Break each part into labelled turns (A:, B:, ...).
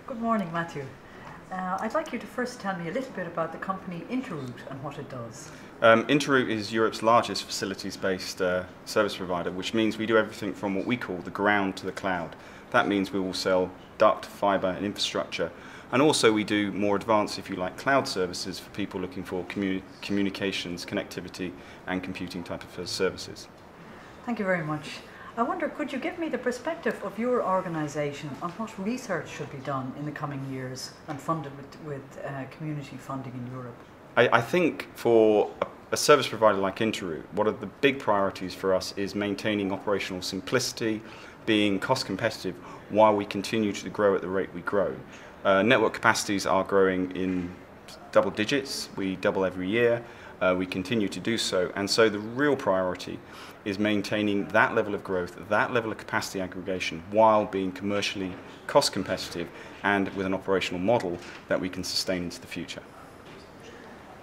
A: Good morning, Matthew. I'd like you to first tell me a little bit about the company Interroute and what it does.
B: Interroute is Europe's largest facilities-based service provider, which means we do everything from what we call the ground to the cloud. That means we will sell duct, fibre and infrastructure. And also we do more advanced, if you like, cloud services for people looking for communications, connectivity and computing type of services.
A: Thank you very much. I wonder, could you give me the perspective of your organisation on what research should be done in the coming years and funded with community funding in Europe?
B: I think for a service provider like Interroute, one of the big priorities for us is maintaining operational simplicity, being cost competitive while we continue to grow at the rate we grow. Network capacities are growing in double digits. We double every year. We continue to do so, and so the real priority is maintaining that level of growth, that level of capacity aggregation, while being commercially cost competitive and with an operational model that we can sustain into the future.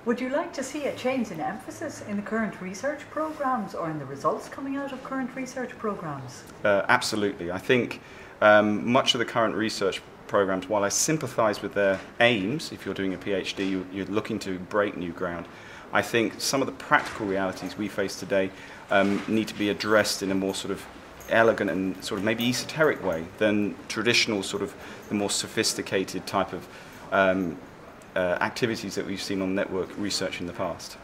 A: Would you like to see a change in emphasis in the current research programs or in the results coming out of current research programs?
B: Absolutely. I think much of the current research programs, while I sympathise with their aims, if you're doing a PhD, you're looking to break new ground, I think some of the practical realities we face today need to be addressed in a more sort of elegant and sort of maybe esoteric way than traditional sort of the more sophisticated type of activities that we've seen on network research in the past.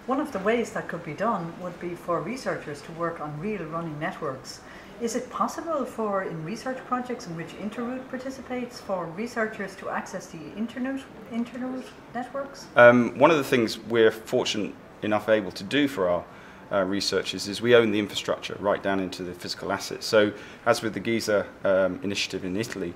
A: One of the ways that could be done would be for researchers to work on real running networks. Is it possible for, in research projects in which Interroute participates, for researchers to access the internet networks?
B: One of the things we're fortunate enough able to do for our researchers is we own the infrastructure right down into the physical assets. So as with the GISA initiative in Italy,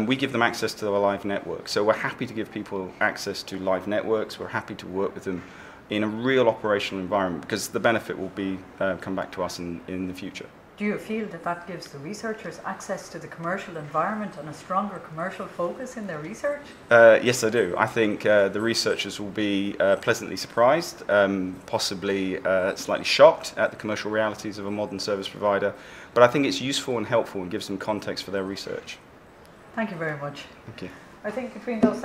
B: we give them access to the live network. So we're happy to give people access to live networks. We're happy to work with them in a real operational environment because the benefit will be come back to us in the future.
A: Do you feel that that gives the researchers access to the commercial environment and a stronger commercial focus in their research?
B: Yes, I do. I think the researchers will be pleasantly surprised, possibly slightly shocked at the commercial realities of a modern service provider, but I think it's useful and helpful and gives them context for their research.
A: Thank you very much.
B: Thank you.
A: I think between those